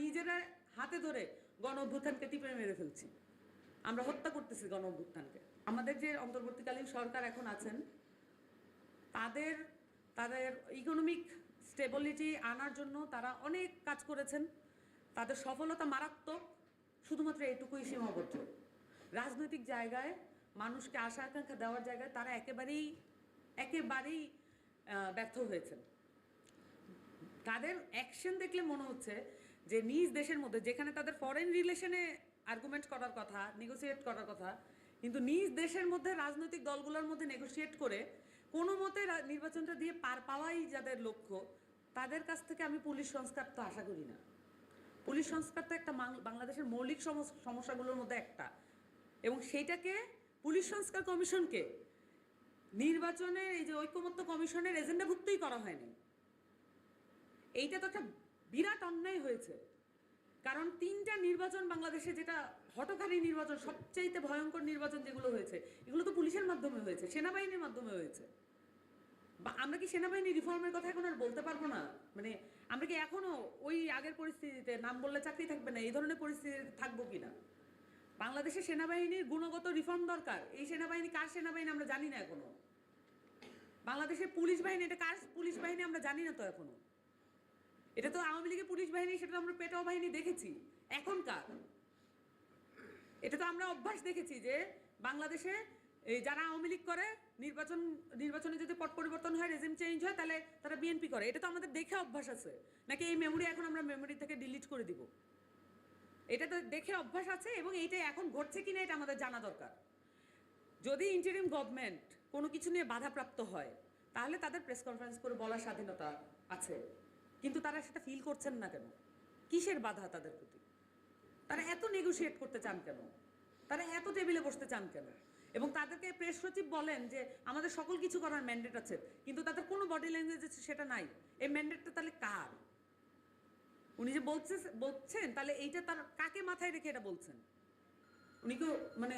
নিজেরা হাতে ধরে গণ অভ্যুত্থানকে টিপে মেরে ফেলছি, আমরা হত্যা করতেছি গণ অভ্যুত্থানকে। আমাদের যে অন্তর্বর্তীকালীন সরকার এখন আছেন তাদের তাদের ইকোনমিক স্টেবিলিটি আনার জন্য তারা অনেক কাজ করেছেন, তাদের সফলতা মারাত্মক, শুধুমাত্র এটুকুই সীমাবদ্ধ। রাজনৈতিক জায়গায় মানুষকে আশা আকাঙ্ক্ষা দেওয়ার জায়গায় তারা একেবারেই ব্যর্থ হয়েছেন। তাদের অ্যাকশন দেখলে মনে হচ্ছে যে নিজ দেশের মধ্যে যেখানে তাদের ফরেন রিলেশনে আর্গুমেন্ট করার কথা, নেগোসিয়েট করার কথা, কিন্তু নিজ দেশের মধ্যে রাজনৈতিক দলগুলোর মধ্যে নেগোসিয়েট করে কোনো মতে নির্বাচনটা দিয়ে পার পাওয়াই যাদের লক্ষ্য, তাদের কাছ থেকে আমি পুলিশ সংস্কার তো আশা করি না। পুলিশ সংস্কার তো একটা বাংলাদেশের মৌলিক সমস্যাগুলোর মধ্যে একটা, এবং সেইটাকে পুলিশ সংস্কার কমিশনকে নির্বাচনের এই যে ঐকমত্য কমিশনের এজেন্ডাভুক্তই করা হয়নি। এইটা তো একটা বিরাট অন্যায় হয়েছে, কারণ 3টা নির্বাচন বাংলাদেশে, যেটা হঠকারী নির্বাচন, সবচাইতে ভয়ঙ্কর নির্বাচন যেগুলো হয়েছে, এগুলো তো পুলিশের মাধ্যমে হয়েছে, সেনাবাহিনীর মাধ্যমে হয়েছে। বা আমরা কি সেনাবাহিনী রিফর্মের কথা এখন আর বলতে পারবো না? মানে আমরা কি এখনো ওই আগের পরিস্থিতিতে নাম বললে চাকরি থাকবে না, এই ধরনের পরিস্থিতিতে থাকবো কিনা? বাংলাদেশের সেনাবাহিনীর গুণগত রিফর্ম দরকার। এই সেনাবাহিনী কার সেনাবাহিনী আমরা জানি না এখনো। বাংলাদেশের পুলিশ বাহিনী, এটা কার পুলিশ বাহিনী আমরা জানি না তো এখনো। এটা তো আওয়ামী লীগের পুলিশ বাহিনী, সেটা তো আমরা পেটাও বাহিনী দেখেছি। এখনকার এটা তো আমরা অভ্যাস দেখেছি যে বাংলাদেশে যারা আওয়ামী লীগ করে, নির্বাচনে যদি পট পরিবর্তন হয়, রেজিম চেঞ্জ হয়, তাহলে তারা বিএনপি করে। এটা তো আমাদের দেখে অভ্যাস আছে, নাকি এই মেমোরি এখন আমরা মেমোরি থেকে ডিলিট করে দিব? এটা তো দেখে অভ্যাস আছে, এবং এইটা এখন ঘটছে কিনা এটা আমাদের জানা দরকার। যদি ইন্টারিম গভর্নমেন্ট কোনো কিছু নিয়ে বাধাপ্রাপ্ত হয়, তাহলে তাদের প্রেস কনফারেন্স করে বলার স্বাধীনতা আছে, কিন্তু তারা সেটা ফিল করছেন না কেন? কিসের বাধা তাদের প্রতি? তারা এত নেগোশিয়েট করতে চান কেন? তারা এত টেবিলে বসতে চান কেন? এবং তাদেরকে প্রেস সচিব বলেন যে আমাদের সকল কিছু করার ম্যান্ডেট আছে, কিন্তু তাদের কোনো বডি ল্যাঙ্গুয়েজ আছে সেটা নাই। এই ম্যান্ডেটটা তাহলে কার? উনি যে বলছেন, তাহলে এইটা তার কাকে মাথায় রেখে এটা বলছেন? উনি কি মানে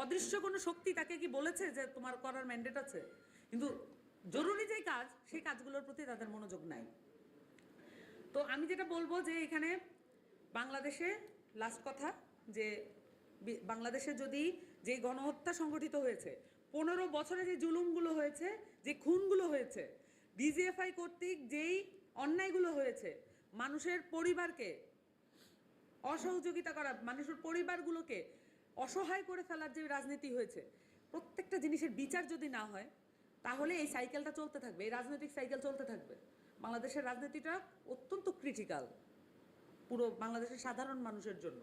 অদৃশ্য কোনো শক্তি তাকে কি বলেছে যে তোমার করার ম্যান্ডেট আছে? কিন্তু জরুরি যে কাজ, সেই কাজগুলোর প্রতি তাদের মনোযোগ নাই। তো আমি যেটা বলবো যে এখানে বাংলাদেশে লাস্ট কথা, যে বাংলাদেশে যদি যে গণহত্যা সংগঠিত হয়েছে, 15 বছরে যে জুলুমগুলো হয়েছে, যে খুনগুলো হয়েছে, ডিজিএফআই কর্তৃক যেই অন্যায়গুলো হয়েছে, মানুষের পরিবারকে অসহযোগিতা করা, মানুষের পরিবারগুলোকে অসহায় করে ফেলার যে রাজনীতি হয়েছে, প্রত্যেকটা জিনিসের বিচার যদি না হয়, তাহলে এই সাইকেলটা চলতে থাকবে, এই রাজনৈতিক সাইকেল চলতে থাকবে। বাংলাদেশের রাজনীতিটা অত্যন্ত ক্রিটিক্যাল পুরো বাংলাদেশের সাধারণ মানুষের জন্য।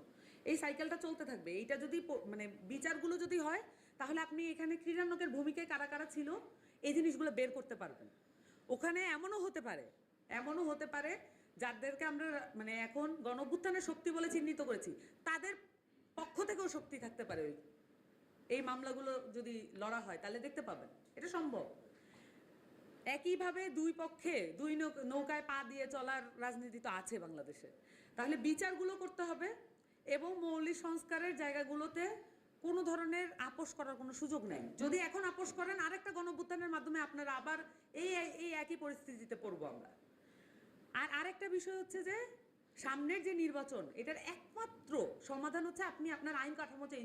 এই সাইকেলটা চলতে থাকবে। এইটা যদি মানে বিচারগুলো যদি হয়, তাহলে আপনি এখানে ক্রীড়ানকের ভূমিকায় কারা কারা ছিল এই জিনিসগুলো বের করতে পারবেন। ওখানে এমনও হতে পারে যাদেরকে আমরা মানে এখন গণঅভ্যুত্থানের শক্তি বলে চিহ্নিত করেছি, তাদের পক্ষ থেকেও শক্তি থাকতে পারে। এই মামলাগুলো যদি লড়া হয়, তাহলে দেখতে পাবেন এটা সম্ভব। একইভাবে দুই পক্ষে দুই নৌকায় পা দিয়ে চলার রাজনীতি তো আছে বাংলাদেশে। তাহলে বিচারগুলো করতে হবে, এবং মৌলিক সংস্কারের জায়গাগুলোতে কোনো ধরনের আপোষ করার কোনো সুযোগ নেই। যদি এখন আপোষ করেন, আরেকটা গণঅভ্যুত্থানের মাধ্যমে আপনারা আবার এই একই পরিস্থিতিতে পড়বো আমরা। আর আরেকটা বিষয় হচ্ছে যে সামনের যে নির্বাচন, এটার একমাত্র সমাধান হচ্ছে আপনি আপনার আইন কাঠামো চেঞ্জ